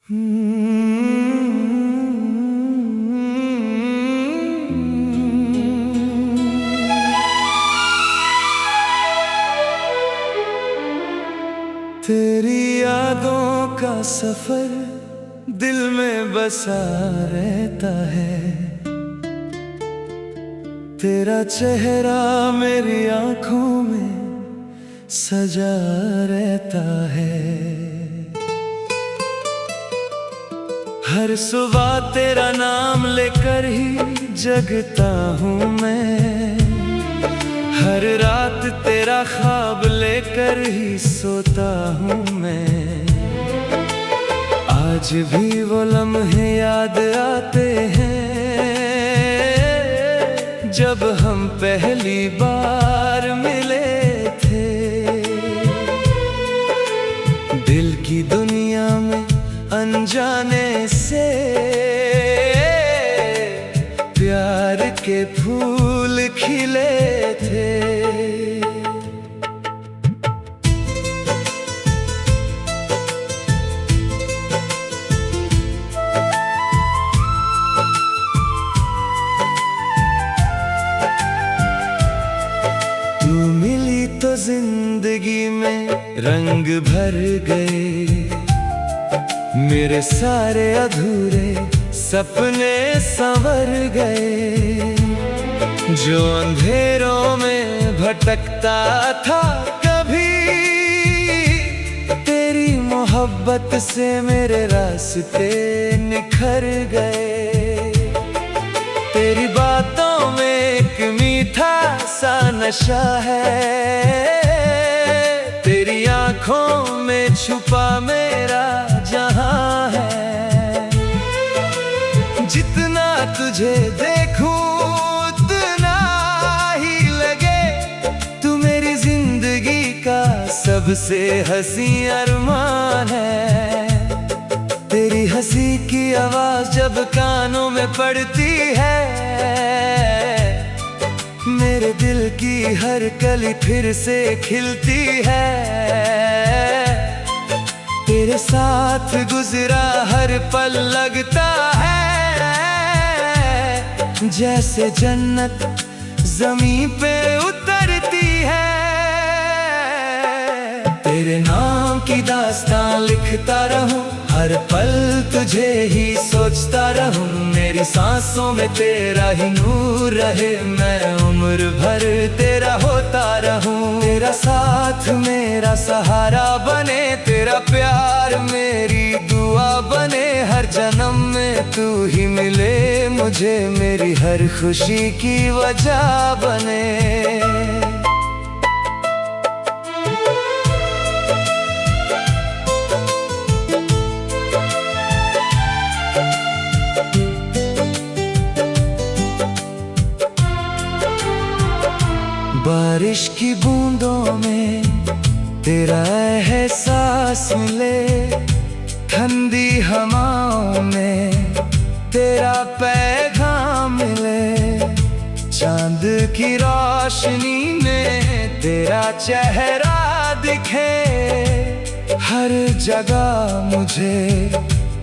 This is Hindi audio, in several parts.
तेरी यादों का सफर दिल में बसा रहता है। तेरा चेहरा मेरी आंखों में सजा रहता है। हर सुबह तेरा नाम लेकर ही जगता हूँ मैं। हर रात तेरा ख्वाब लेकर ही सोता हूँ मैं। आज भी वो लम्हे याद आते हैं जब हम पहली बार मिले थे। दिल की दुनिया में अनजाने से प्यार के फूल खिले थे। तू मिली तो जिंदगी में रंग भर गए। मेरे सारे अधूरे सपने संवर गए। जो अंधेरों में भटकता था कभी, तेरी मोहब्बत से मेरे रास्ते निखर गए। तेरी बातों में एक मीठा सा नशा है। तेरी आंखों में छुपा मेरा जहां है। जितना तुझे देखूं उतना ही लगे तू मेरी जिंदगी का सबसे हंसी अरमान है। तेरी हंसी की आवाज जब कानों में पड़ती है, मेरे दिल की हर कली फिर से खिलती है। तेरे साथ गुजरा हर पल लगता है जैसे जन्नत ज़मीं पे उतरती है। तेरे नाम की दास्तां लिखता रहूं, हर पल तुझे ही सोचता रहूं। मेरी सांसों में तेरा ही नूर रहे, मैं उम्र भर तेरा होता रहूं। तेरा साथ मेरा सहारा बने, तेरा प्यार मेरी दुआ बने। हर जन्म में तू ही मिले मुझे, मेरी हर खुशी की वजह बने। बारिश की बूंदों में तेरा एहसास मिले, ठंडी हवाओं में तेरा पैगाम मिले। चांद की रोशनी में तेरा चेहरा दिखे, हर जगह मुझे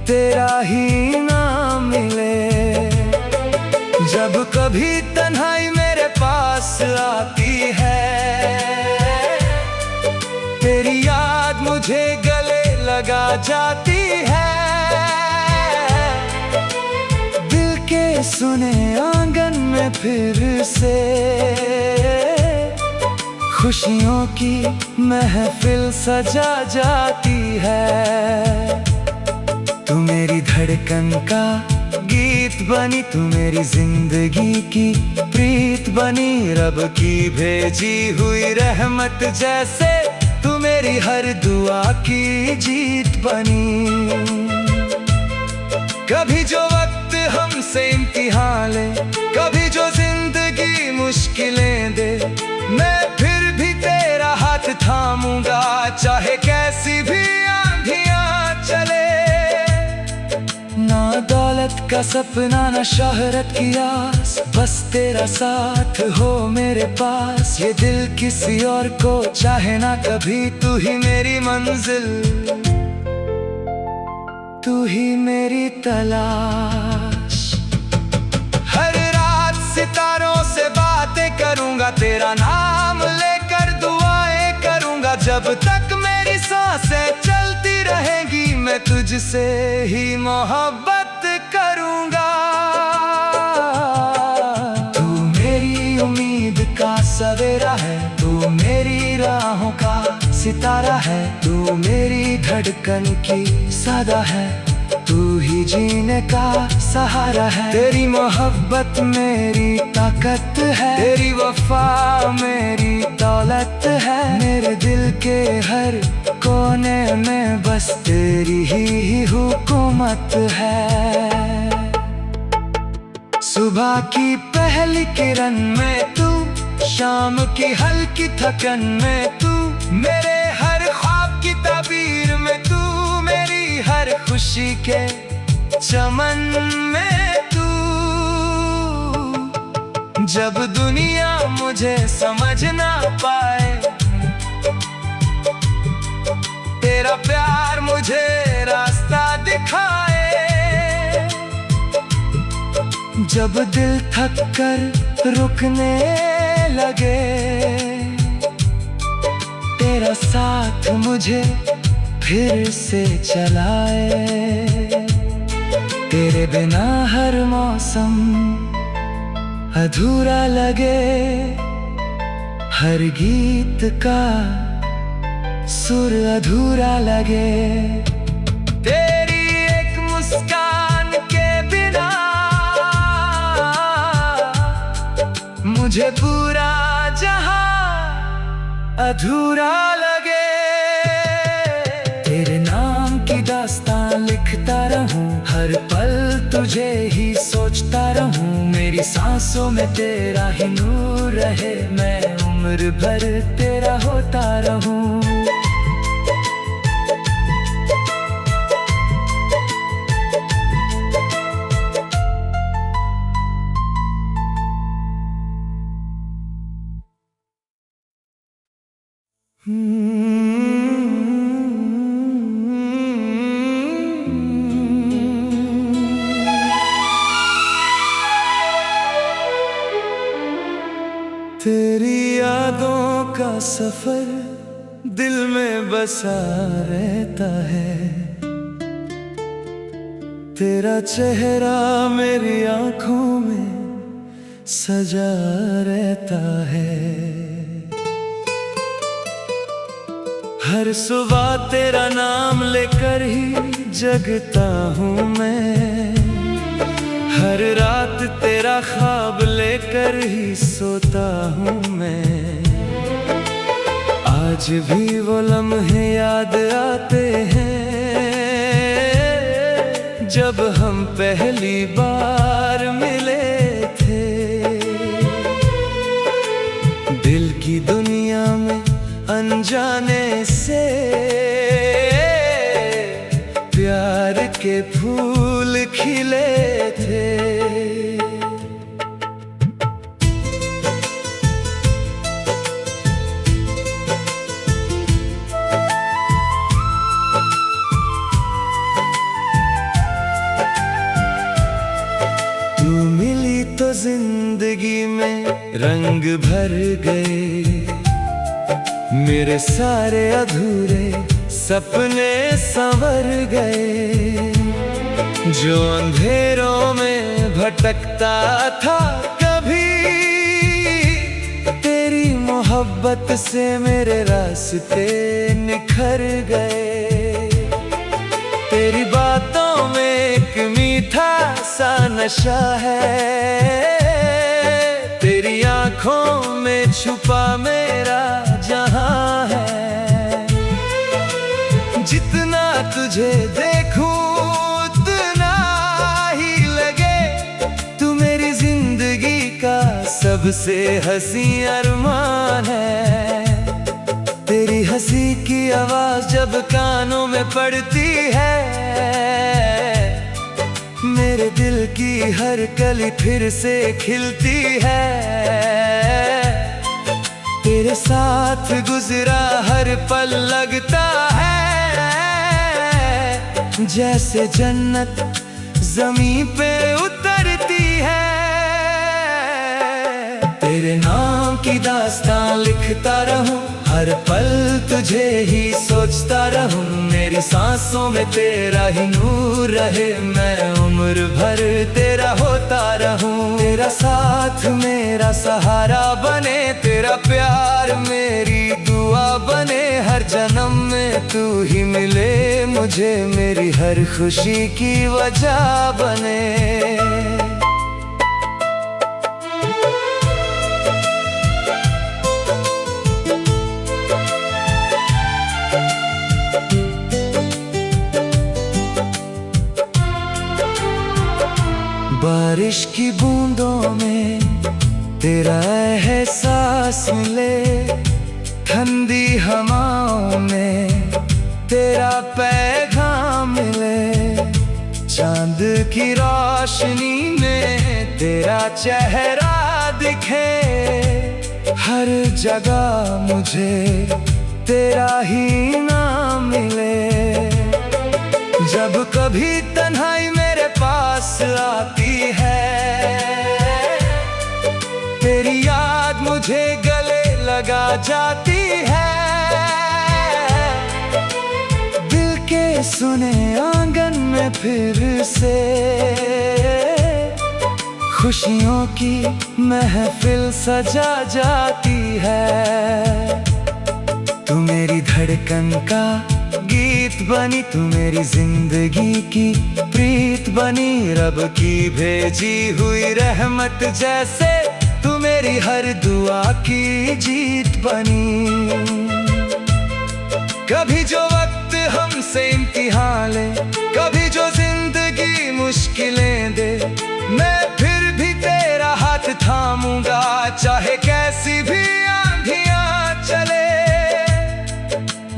तेरा ही नाम मिले। जब कभी तन्हाई मेरे पास आती है, तेरी याद मुझे गले लगा जाती है। दिल के सुने आंगन में फिर से खुशियों की महफिल सजा जाती है। तू मेरी धड़कन का गीत बनी, तू मेरी जिंदगी की प्रीत बनी। रब की भेजी हुई रहमत जैसे तू मेरी हर दुआ की जीत बनी। कभी जो वक्त हमसे इम्तिहान ले, कभी जो जिंदगी मुश्किलें दे, मैं फिर भी तेरा हाथ थामूंगा चाहे कैसी भी आंधियां चले। ना दौलत का सपना ना शोहरत की आस, बस तेरा साथ हो मेरे पास। ये दिल किसी और को चाहे ना कभी, तू ही मेरी मंजिल। तू ही मेरी तलाश। हर रात सितारों से बातें करूंगा, तेरा नाम लेकर दुआएं करूंगा। जब तक मेरी सांसें चलती रहेंगी, मैं तुझसे ही मोहब्बत करूंगा। तू मेरी उम्मीद का सवेरा है, तू मेरी राहों का सितारा है। तू मेरी धड़कन की सदा है, तू ही जीने का सहारा है। तेरी मोहब्बत मेरी ताकत है, तेरी वफा मेरी दौलत है। मेरे दिल के हर कोने में बस तेरी ही हुकूमत है। सुबह की पहली किरण में तू, शाम की हल्की थकन में तू, मेरे हर ख्वाब की ताबीर में तू, मेरी हर खुशी के चमन में तू। जब दुनिया मुझे समझ ना पाए, तेरा प्यार मुझे रास्ता दिखाए। जब दिल थक कर रुकने लगे, तेरा साथ मुझे फिर से चलाए। तेरे बिना हर मौसम अधूरा लगे, हर गीत का सुर अधूरा लगे। तेरी एक मुस्कान के बिना मुझे पूरा जहां अधूरा लगे। तेरे नाम की दास्तान लिखता रहूं, हर पल तुझे ही सोचता रहूं। मेरी सांसों में तेरा ही नूर रहे, मैं उम्र भर तेरा होता रहूं। तेरी यादों का सफर दिल में बसा रहता है, तेरा चेहरा मेरी आंखों में सजा रहता है। हर सुबह तेरा नाम लेकर ही जगता हूँ मैं, हर रात तेरा ख्वाब लेकर ही सोता हूँ मैं। आज भी वो लम्हे याद आते हैं, जब हम पहली बार मिले थे। दिल की दुनिया में अनजाने से प्यार के फूल खिले थे। तू मिली तो जिंदगी में रंग भर गए, मेरे सारे अधूरे सपने संवर गए। जो अंधेरों में भटकता था कभी, तेरी मोहब्बत से मेरे रास्ते निखर गए। तेरी बातों में एक मीठा सा नशा है, तेरी आंखों में छुपा मेरा जहां है। जितना तुझे देखूं उतना ही लगे, तू मेरी जिंदगी का सबसे हंसी अरमान है। तेरी हंसी की आवाज जब कानों में पड़ती है, मेरे दिल की हर कली फिर से खिलती है। तेरे साथ गुजरा हर पल लगता है जैसे जन्नत जमीन पे उतरती है। तेरे नाम की दास्तां लिखता रहूं, हर पल तुझे ही सोचता रहूं। मेरी सांसों में तेरा ही नूर रहे, मैं उम्र भर तेरा होता रहूं। तेरा साथ मेरा सहारा बने, तेरा प्यार मेरी दुआ बने। हर जन्म में तू ही मिले मुझे, मेरी हर खुशी की वजह बने। बारिश की बूंदों में तेरा एहसास मिले, ठंडी हवाओं में तेरा पैगाम मिले। चांद की रोशनी में तेरा चेहरा दिखे, हर जगह मुझे तेरा ही नाम मिले। जब कभी तन्हाई मेरे पास आती है, तेरी याद मुझे गले लगा जाती है। दिल के सुने आंगन में फिर से खुशियों की महफिल सजा जाती है। तू मेरी धड़कन का गीत बनी, तू मेरी जिंदगी की प्रीत बनी। रब की भेजी हुई रहमत जैसे तू मेरी हर दुआ की जीत बनी। कभी जो वक्त हमसे इम्तिहान ले, कभी जो जिंदगी मुश्किलें दे, मैं फिर भी तेरा हाथ थामूंगा, चाहे कैसी भी आंधियां चले।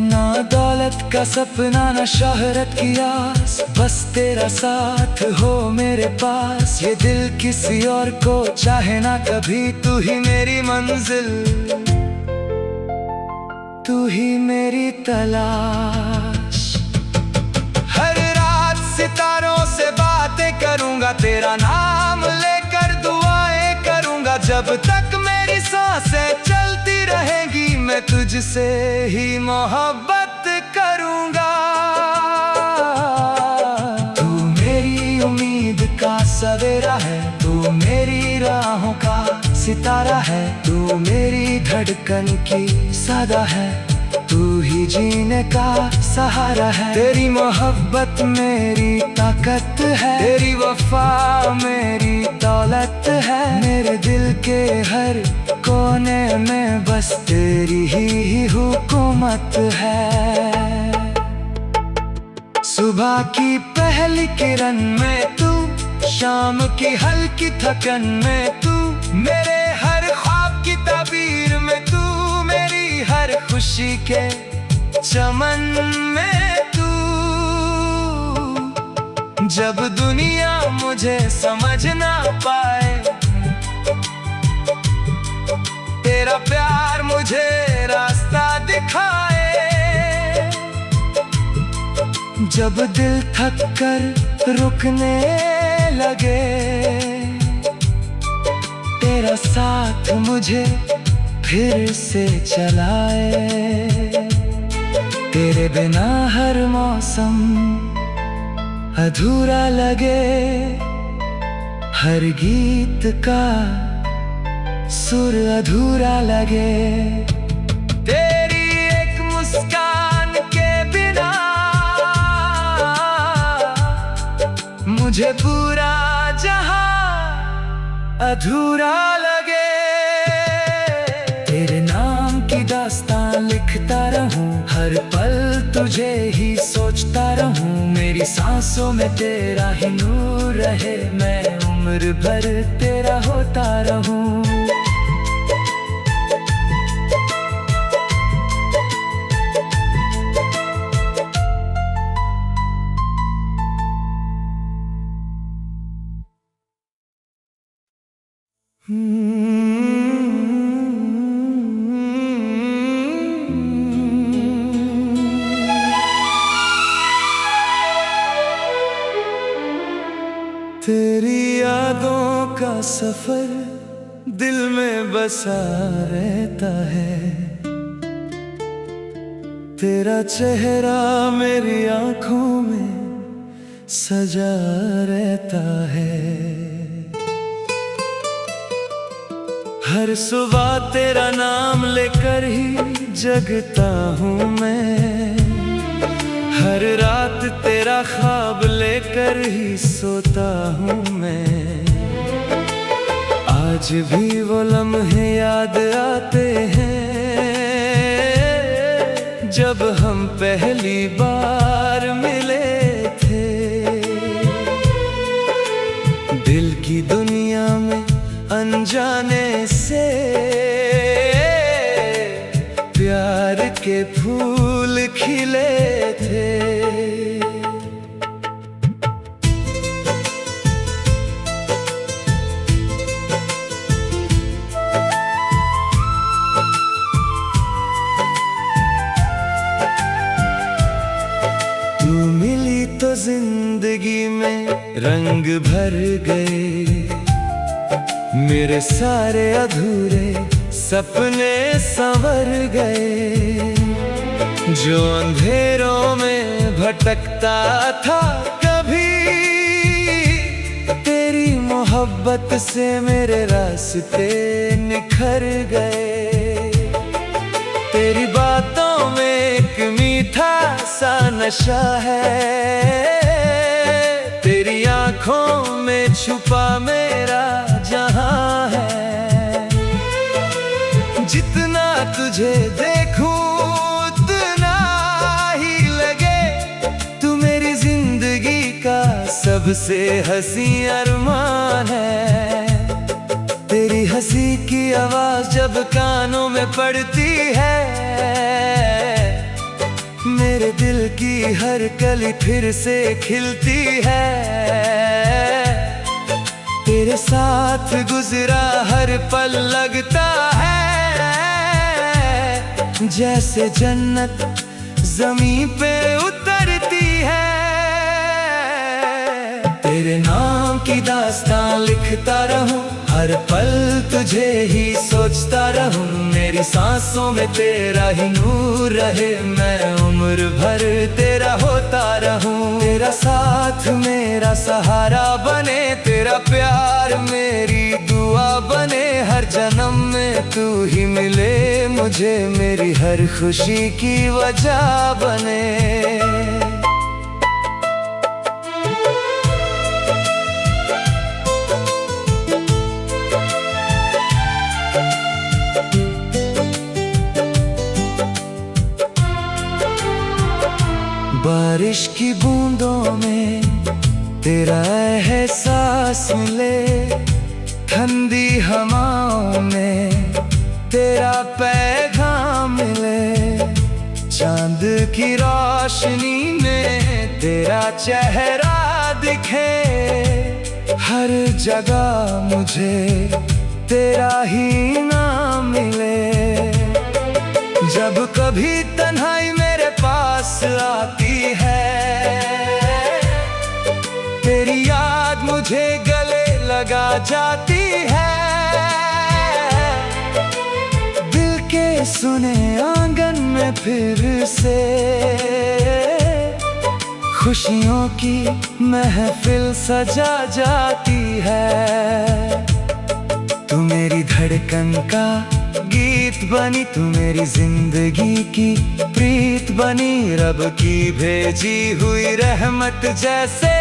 ना दौलत का सपना, ना शोहरत की आस, बस तेरा साथ हो मेरे पास। ये दिल किसी और को चाहे ना कभी, तू ही मेरी मंजिल, तू ही मेरी तलाश। हर रात सितारों से बातें करूंगा, तेरा नाम लेकर दुआएं करूंगा। जब तक मेरी सांसें चलती रहेंगी, मैं तुझसे ही मोहब्बत करूंगा। तू मेरी उम्मीद का सवेरा है, तू मेरी राहों का सितारा है। तू मेरी धड़कन की सदा है, तू ही जीने का सहारा है। तेरी मोहब्बत मेरी ताकत है, तेरी वफा मेरी दौलत है। मेरे दिल के हर कोने में बस तेरी ही हुकूमत है। सुबह की पहली किरण में तू, शाम की हल्की थकन में तू, मेरे हर ख्वाब की ताबीर में तू, मेरी हर खुशी के चमन में तू। जब दुनिया मुझे समझ ना पाए, तेरा प्यार मुझे रास्ता दिखाए। जब दिल थक कर रुकने लगे, तेरा साथ मुझे फिर से चलाए। तेरे बिना हर मौसम अधूरा लगे, हर गीत का सुर अधूरा लगे। तेरी एक मुस्कान के बिना मुझे पूरा जहां अधूरा लगे। तेरे नाम की दास्तां लिखता रहूं, हर पल तुझे ही सोचता रहूं। मेरी सांसों में तेरा ही नूर रहे, मैं उम्र भर तेरा होता रहूं। तेरी यादों का सफर दिल में बसा रहता है, तेरा चेहरा मेरी आंखों में सजा रहता है। हर सुबह तेरा नाम लेकर ही जगता हूँ मैं, हर रात तेरा ख्वाब लेकर ही सोता हूँ मैं। आज भी वो लम्हे याद आते हैं जब हम पहली बार मिले थे। दिल की दुनिया में अनजाने से प्यार के फूल खिले थे। तू मिली तो जिंदगी में रंग भर गए, मेरे सारे अधूरे सपने संवर गए। जो अंधेरों में भटकता था कभी, तेरी मोहब्बत से मेरे रास्ते निखर गए। तेरी बातों में एक मीठा सा नशा है, तेरी आंखों में छुपा मेरा जहां है। जितना तुझे देखूं उतना ही लगे, तू मेरी जिंदगी का सबसे हंसी अरमान है। तेरी हंसी की आवाज जब कानों में पड़ती है, मेरे दिल की हर कली फिर से खिलती है। तेरे साथ गुजरा हर पल लगता है जैसे जन्नत ज़मीं पे उतरती है। तेरे नाम की दास्तां लिखता रहूं, हर पल तुझे ही सोचता रहूं। मेरी सांसों में तेरा ही नूर रहे, मैं उम्र भर तेरा होता रहूं। तेरा साथ मेरा सहारा बने, तेरा प्यार मेरी दुआ बने। हर जन्म में तू ही मिले मुझे, मेरी हर खुशी की वजह बने। बारिश की बूंदों में तेरा एहसास मिले, ठंडी हवाओं में तेरा पैगाम मिले। चांद की रोशनी में तेरा चेहरा दिखे, हर जगह मुझे तेरा ही नाम मिले। जब कभी तन्हाई मेरे पास आती है, तेरी याद मुझे गले लगा जाती है। दिल के सुने आंगन में फिर से खुशियों की महफिल सजा जाती है। तू मेरी धड़कन का गीत बनी, तू मेरी जिंदगी की प्रीत बनी। रब की भेजी हुई रहमत जैसे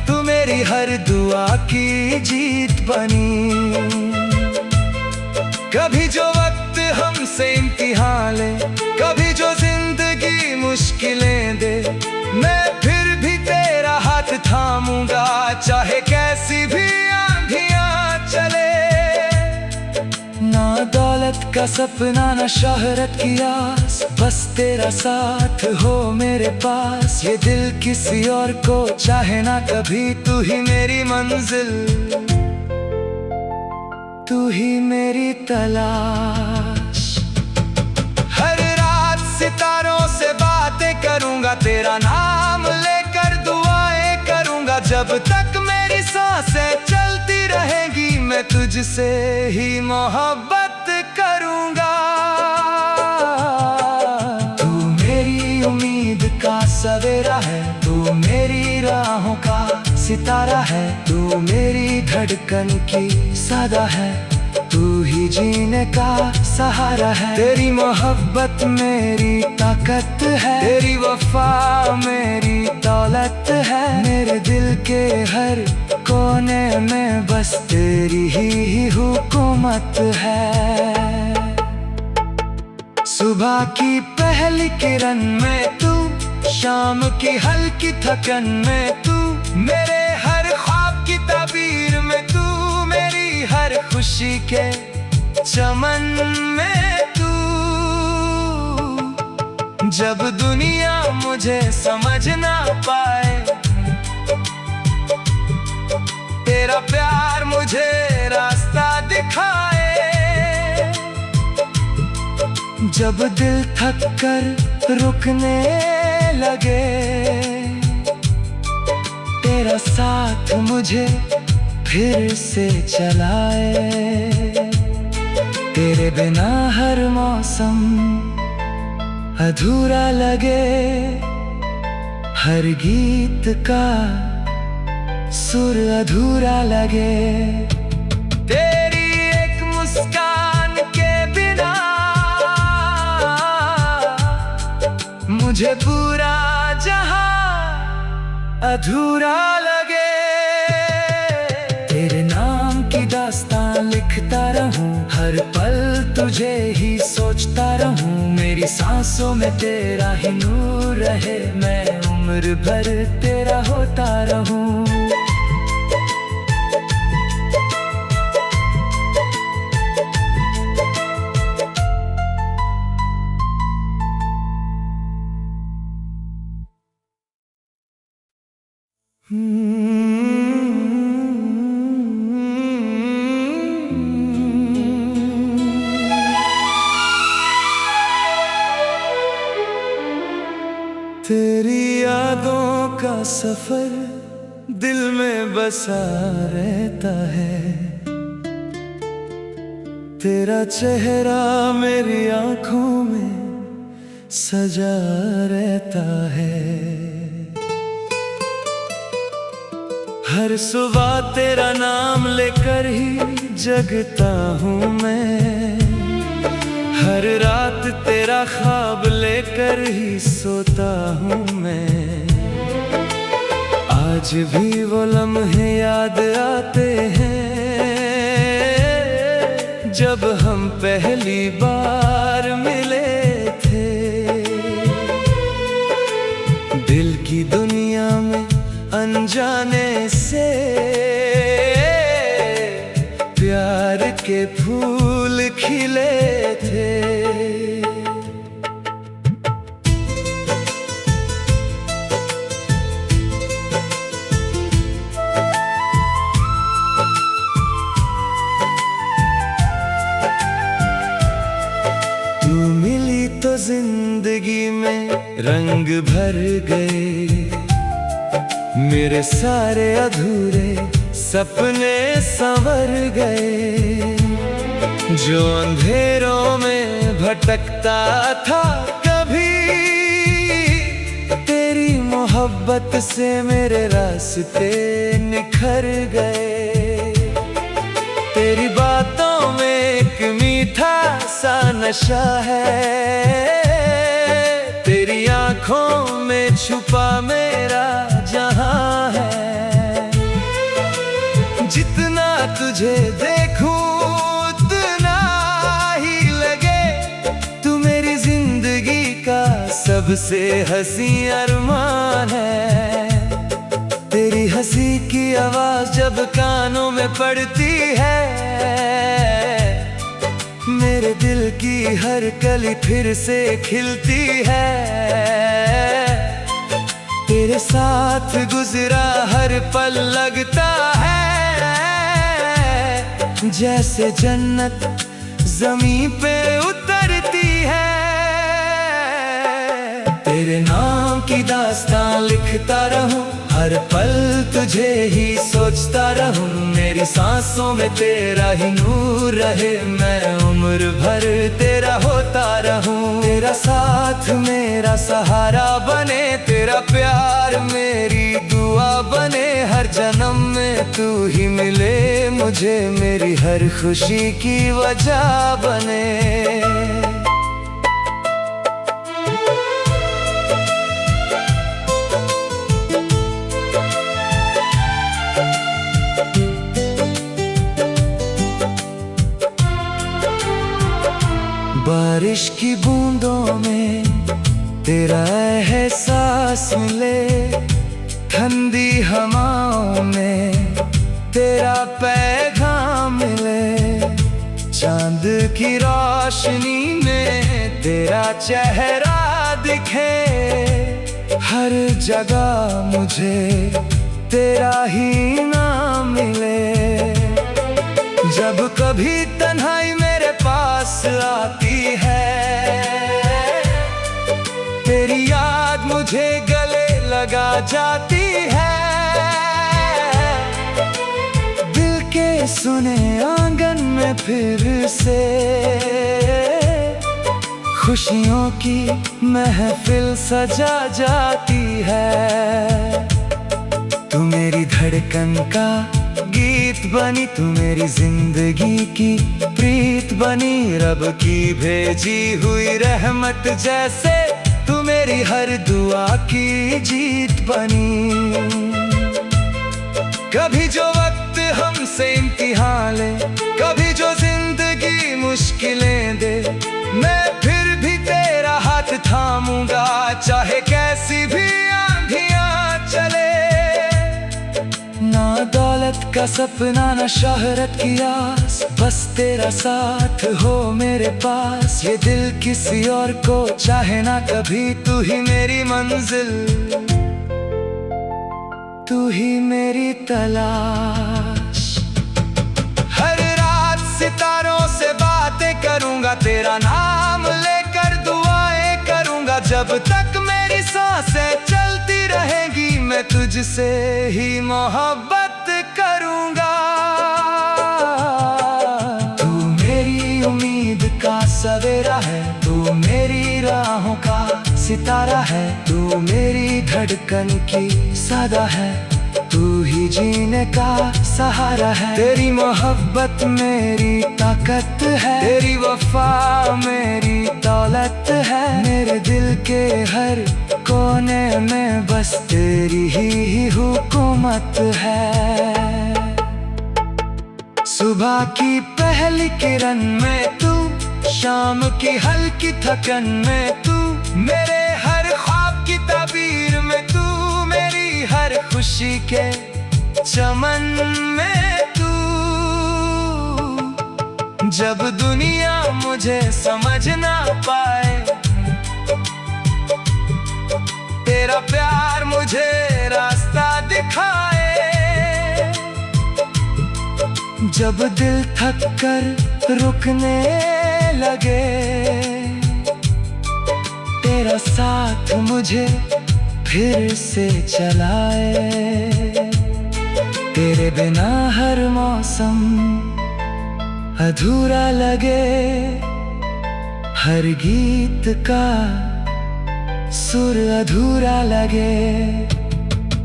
तू मेरी हर दुआ की जीत बनी। कभी जो वक्त हमसे इम्तिहान ले, कभी जो जिंदगी मुश्किलें दे, मैं फिर भी तेरा हाथ थामूंगा, चाहे कैसी भी आंधियां चले। ना दौलत का सपना ना शोहरत की आस, बस तेरा साथ हो मेरे पास। ये दिल किसी और को चाहे ना कभी, तू ही मेरी मंजिल, तू ही मेरी तलाश। हर रात सितारों से बातें करूंगा, तेरा नाम लेकर दुआएं करूंगा। जब तक मेरी सांसें चलती रहेंगी, मैं तुझसे ही मोहब्बत करूंगा। तू मेरी उम्मीद का सवेरा है, तू मेरी राहों का सितारा है, तू मेरी धड़कन की सदा है, तू ही जीने का सहारा है। तेरी मोहब्बत मेरी ताकत है, तेरी वफा मेरी दौलत है। मेरे दिल के हर कोने में बस तेरी ही हुकूमत है। सुबह की पहली किरण में तू, शाम की हल्की थकन में तू, मेरे हर ख्वाब की ताबीर में तू, मेरी हर खुशी के चमन में तू। जब दुनिया मुझे समझ ना पाए, तेरा प्यार मुझे रास्ता दिखाए। जब दिल थक कर रुकने लगे, तेरा साथ मुझे फिर से चलाए। तेरे बिना हर मौसम अधूरा लगे, हर गीत का सुर अधूरा लगे। तेरी एक मुस्कान के बिना मुझे पूरा जहां अधूरा लगे। तेरे नाम की दास्तान लिखता रहूं, हर पल तुझे ही सोचता रहूं। मेरी सांसों में तेरा ही नूर रहे, मैं उम्र भर तेरा होता रहूं। तेरी यादों का सफर दिल में बसा रहता है, तेरा चेहरा मेरी आंखों में सजा रहता है। हर सुबह तेरा नाम लेकर ही जगता हूँ मैं, हर रात तेरा ख्वाब लेकर ही सोता हूँ मैं। आज भी वो लम्हे याद आते हैं, जब हम पहली बार मिले थे। दिल की दुनिया में अनजाने से प्यार के फूल खिले थे। तू मिली तो जिंदगी में रंग भर गए, मेरे सारे अधूरे सपने संवर गए। जो अंधेरों में भटकता था कभी, तेरी मोहब्बत से मेरे रास्ते निखर गए। तेरी बातों में एक मीठा सा नशा है, तेरी आंखों में छुपा मेरा जहां है। जितना तुझे देखूं उतना ही लगे, तू मेरी जिंदगी का सबसे हंसी अरमान है। तेरी हंसी की आवाज जब कानों में पड़ती है, मेरे दिल की हर कली फिर से खिलती है। तेरे साथ गुजरा हर पल लगता है, जैसे जन्नत ज़मीं पे उतरती है। तेरे नाम की दास्तान लिखता रहूं, हर पल तुझे ही सोचता रहूं, मेरी सांसों में तेरा ही नूर रहे, मैं उम्र भर तेरा होता रहूं। तेरा साथ मेरा सहारा बने, तेरा प्यार मेरी दुआ बने, हर जन्म में तू ही मिले मुझे, मेरी हर खुशी की वजह बने। बारिश की बूंदों में तेरा एहसास मिले, ठंडी हवाओं में तेरा पैगाम मिले, चांद की रोशनी में तेरा चेहरा दिखे, हर जगह मुझे तेरा ही नाम मिले। जब कभी तन्हाई मेरे पास आती है, तेरी याद मुझे गले लगा जाती है, दिल के सुने आंगन में फिर से खुशियों की महफिल सजा जाती है। तू मेरी धड़कन का गीत बनी, तू मेरी जिंदगी की प्रीत बनी, रब की भेजी हुई रहमत जैसे तू मेरी हर दुआ की जीत बनी। कभी जो वक्त हमसे इम्तिहान ले, कभी जो जिंदगी मुश्किलें दे, मैं फिर भी तेरा हाथ थामूंगा, चाहे कैसी भी आंधियां चले। ना दौलत का सपना ना शोहरत की आस, बस तेरा साथ हो मेरे पास, ये दिल किसी और को चाहे ना कभी, तू ही मेरी मंजिल, तू ही मेरी तलाश। हर रात सितारों से बातें करूंगा, तेरा नाम लेकर दुआएं करूंगा, जब तक मेरी सांसें चलती रहेंगी मैं तुझसे ही मोहब्बत करूंगा। तू मेरी उम्मीद का सवेरा है, तू मेरी राहों का सितारा है, तू मेरी धड़कन की सदा है, तू ही जीने का सहारा है। तेरी मोहब्बत मेरी ताकत है, तेरी वफा मेरी दौलत है, मेरे दिल के हर कोने में बस तेरी ही हुकूमत है। सुबह की पहली किरण में तू, शाम की हल्की थकन में तू, मेरे हर ख्वाब की ताबीर में तू, मेरी हर खुशी के चमन में तू। जब दुनिया मुझे समझ ना पाए, तेरा प्यार मुझे रास्ता दिखाए। जब दिल थक कर रुकने लगे, तेरा साथ मुझे फिर से चलाए। तेरे बिना हर मौसम अधूरा लगे, हर गीत का सुर अधूरा लगे,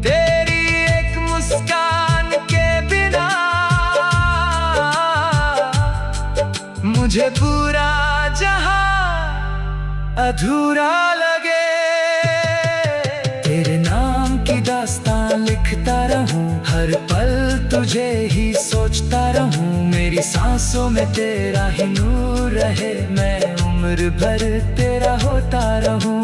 तेरी एक मुस्कान के बिना मुझे पूरा जहां अधूरा लगे। तेरे नाम की दास्तान लिखता रहूं, हर पल तुझे ही सोचता रहूं, मेरी सांसों में तेरा ही नूर रहे, मैं उम्र भर तेरा होता रहूं।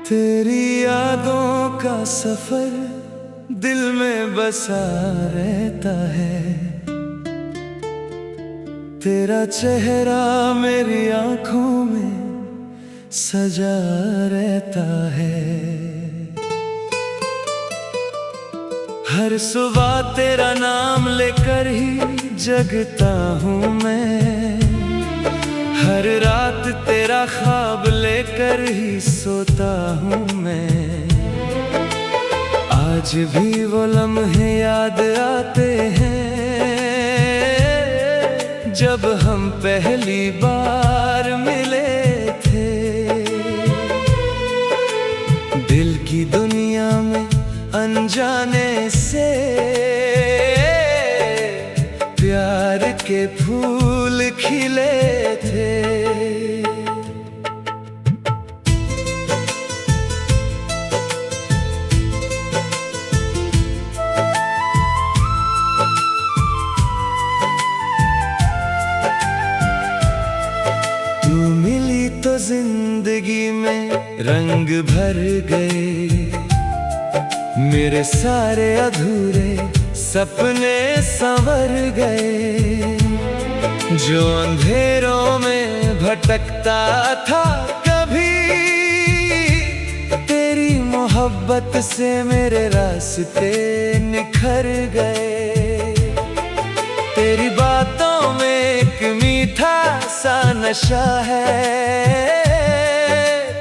तेरी यादों का सफर दिल में बसा रहता है, तेरा चेहरा मेरी आंखों में सजा रहता है। हर सुबह तेरा नाम लेकर ही जगता हूँ मैं, हर रात तेरा ख्वाब लेकर ही सोता हूँ मैं। आज भी वो लम्हे याद आते हैं जब हम पहली बार मिले थे। दिल की दुनिया में अनजाने से प्यार के फूल खिले थे। तू मिली तो जिंदगी में रंग भर गए, मेरे सारे अधूरे सपने संवर गए। जो अंधेरों में भटकता था कभी, तेरी मोहब्बत से मेरे रास्ते निखर गए। तेरी बातों में एक मीठा सा नशा है,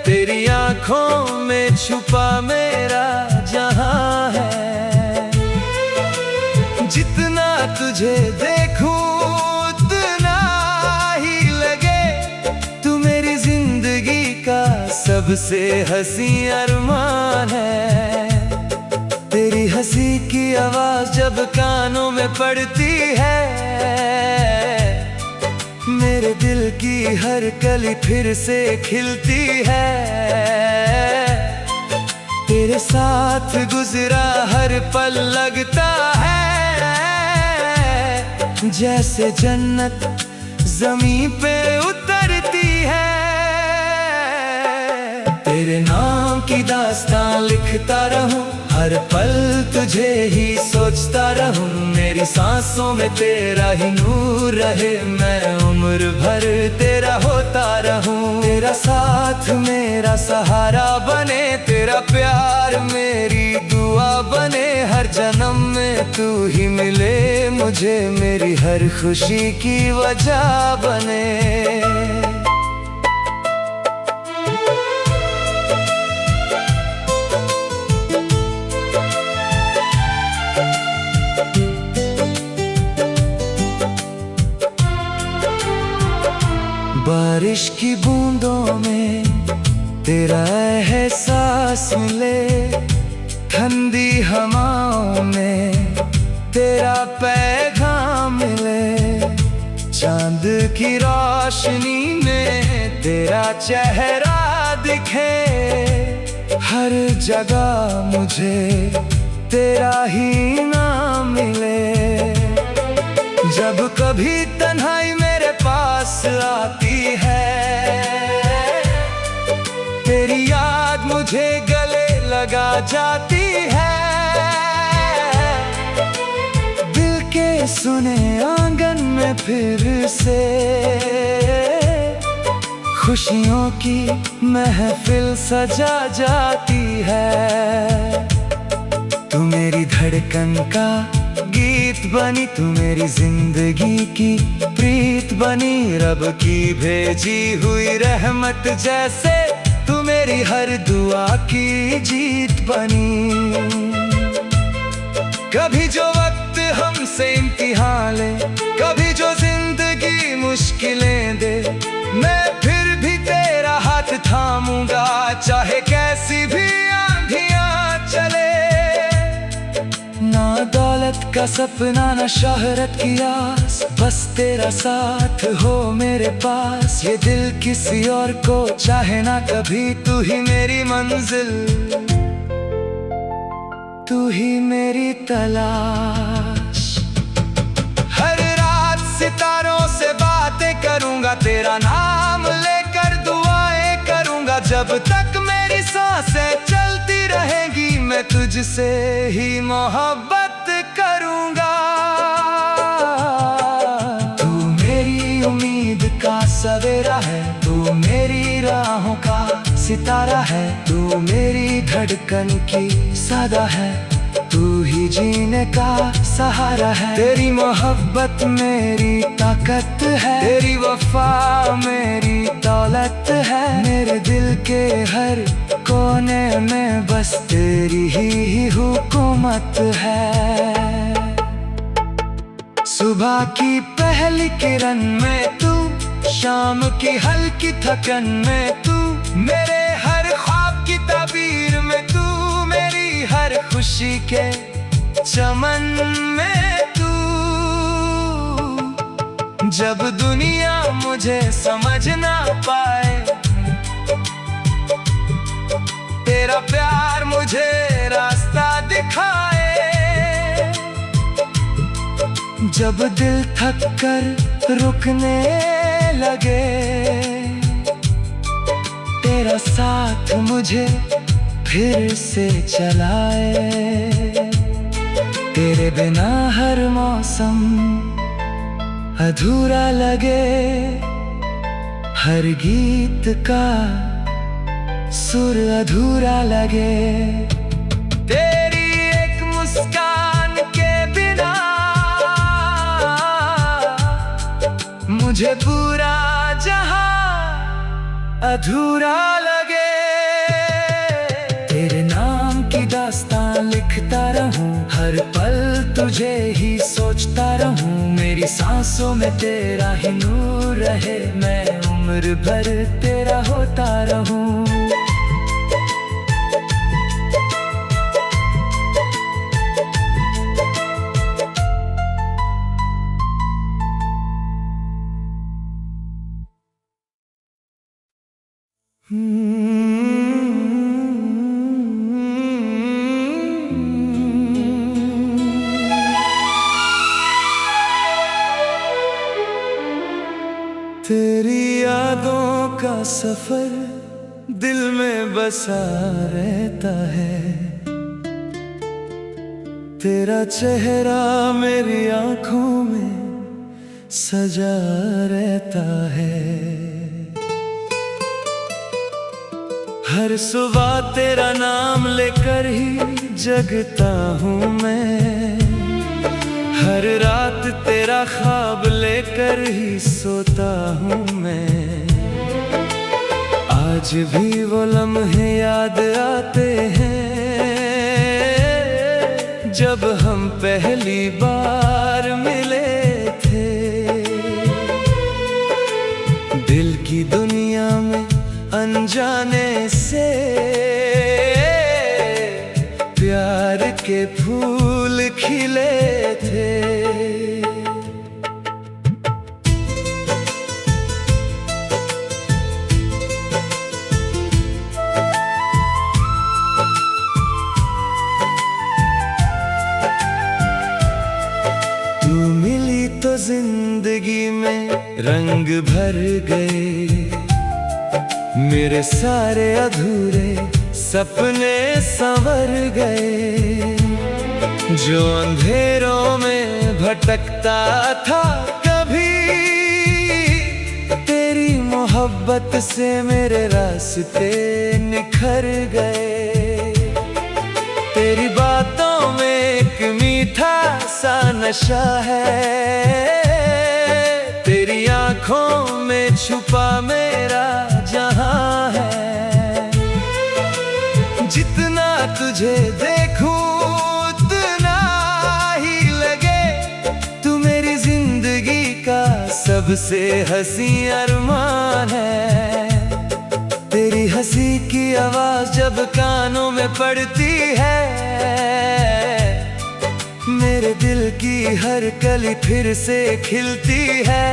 तेरी आंखों में छुपा मेरा जहां है। जितना तुझे देखूं उतना ही लगे, तू मेरी जिंदगी का सबसे हंसी अरमान है। तेरी हंसी की आवाज जब कानों में पड़ती है, मेरे दिल की हर कली फिर से खिलती है। तेरे साथ गुजरा हर पल लगता है जैसे जन्नत ज़मीं पे उतरती है। तेरे नाम की दास्तां लिखता रहूं, हर पल तुझे ही सोचता रहूं। मेरी सांसों में तेरा ही नूर रहे, मैं उम्र भर तेरा होता रहूं। तेरा साथ मेरा सहारा बने, तेरा प्यार मेरी दुआ बने। हर जन्म में तू ही मिले मुझे, मेरी हर खुशी की वजह बने। बारिश की बूंदों में तेरा एहसास मिले, ठंडी हवाओं में तेरा पैगाम मिले। चांद की रोशनी में तेरा चेहरा दिखे, हर जगह मुझे तेरा ही नाम मिले। जब कभी तन्हाई मेरे पास आती है, तेरी याद मुझे गले लगा जाती है। दिल के सुने आंगन में फिर से खुशियों की महफिल सजा जाती है। तू मेरी धड़कन का गीत बनी, तू मेरी जिंदगी की प्रीत बनी। रब की भेजी हुई रहमत जैसे तू मेरी हर दुआ की जीत बनी। कभी जो वक्त हमसे इम्तिहान ले, कभी जो जिंदगी मुश्किलें दे, मैं फिर भी तेरा हाथ थामूंगा, चाहे कैसी भी आंधियां चले। ना दौलत का सपना ना शोहरत की आस, बस तेरा साथ हो मेरे पास। ये दिल किसी और को चाहे ना कभी, तू ही मेरी मंजिल, तू ही मेरी तलाश। हर रात सितारों से बातें करूंगा, तेरा नाम लेकर दुआएं करूंगा। जब तक मेरी सांसें चलती रहेंगी, मैं तुझसे ही मोहब्बत करूंगा। तू मेरी उम्मीद का सवेरा है, तू मेरी राहों का सितारा है, तू मेरी धड़कन की सदा है, तू ही जीने का सहारा है। तेरी मोहब्बत मेरी ताकत है, तेरी वफा मेरी दौलत है, मेरे दिल के हर कोने में बस तेरी ही हुकूमत है। सुबह की पहली किरण में तू, शाम की हल्की थकन में तू, मेरे हर ख्वाब की ताबीर में तू, मेरी हर खुशी के चमन में तू। जब दुनिया मुझे समझ ना पाए, तेरा प्यार मुझे रास्ता दिखाए। जब दिल थक कर रुकने लगे, तेरा साथ मुझे फिर से चलाए। तेरे बिना हर मौसम अधूरा लगे, हर गीत का सुर अधूरा लगे। तेरी एक मुस्कान के बिना मुझे पूरा जहां अधूरा लगे। तेरे नाम की दास्तान लिखता रहूं, हर पल तुझे ही सोचता रहूं, मेरी सांसों में तेरा ही नूर रहे, मैं उम्र भर तेरा होता रहूं। तेरी यादों का सफर दिल में बसा रहता है, तेरा चेहरा मेरी आंखों में सजा रहता है। हर सुबह तेरा नाम लेकर ही जगता हूँ मैं, हर रात तेरा ख्वाब लेकर ही सोता हूँ मैं। आज भी वो लम्हे याद आते हैं, जब हम पहली बार मिले थे। दिल की दुनिया में अनजाने से प्यार के फूल खिले थे। तू मिली तो जिंदगी में रंग भर गए, मेरे सारे अधूरे सपने संवर गए। जो अंधेरों में भटकता था कभी, तेरी मोहब्बत से मेरे रास्ते निखर गए। तेरी बातों में एक मीठा सा नशा है, तेरी आंखों में छुपा मेरा जहां है। जितना तुझे देखूं उतना ही लगे, तू मेरी जिंदगी का सबसे हंसी अरमान है। तेरी हंसी की आवाज जब कानों में पड़ती है, मेरे दिल की हर कली फिर से खिलती है।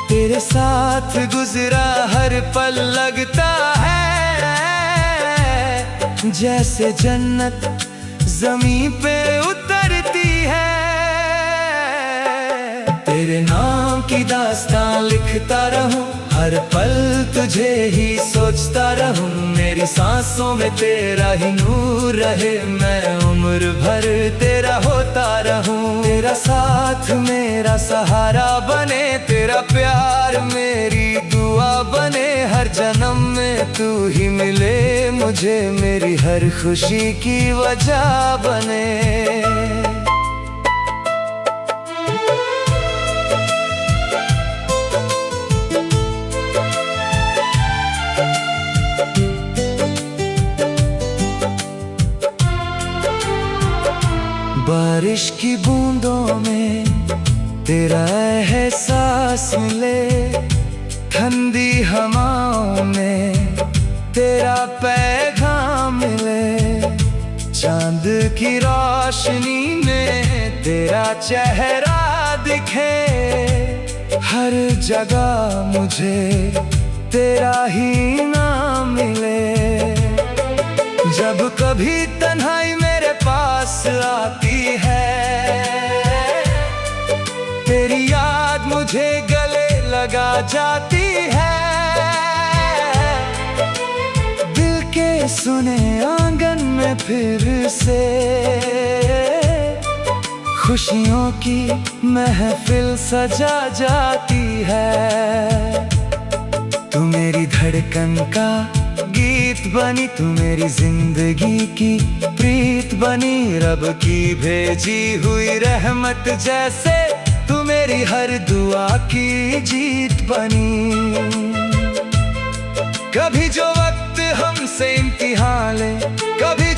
तेरे साथ गुजरा हर पल लगता है, जैसे जन्नत ज़मीं पे उतरती है। तेरे नाम की दास्तान लिखता रहूं, हर हर पल तुझे ही सोचता रहूं, मेरी सांसों में तेरा ही नूर रहे। मैं उम्र भर तेरा होता रहूं, तेरा साथ मेरा सहारा बने, तेरा प्यार मेरी दुआ बने। हर जन्म में तू ही मिले मुझे, मेरी हर खुशी की वजह बने। बारिश की बूंदों में तेरा एहसास मिले, ठंडी हवाओं में तेरा पैगाम मिले, चांद की रोशनी में तेरा चेहरा दिखे। हर जगह मुझे तेरा ही नाम मिले। जब कभी तन्हाई मेरे पास आती है, तेरी याद मुझे गले लगा जाती है। दिल के सुने आंगन में फिर से खुशियों की महफिल सजा जाती है। तू मेरी धड़कन का गीत बनी, तू मेरी जिंदगी की प्रीत बनी। रब की भेजी हुई रहमत जैसे तू मेरी हर दुआ की जीत बनी। कभी जो वक्त हमसे इम्तिहान ले, कभी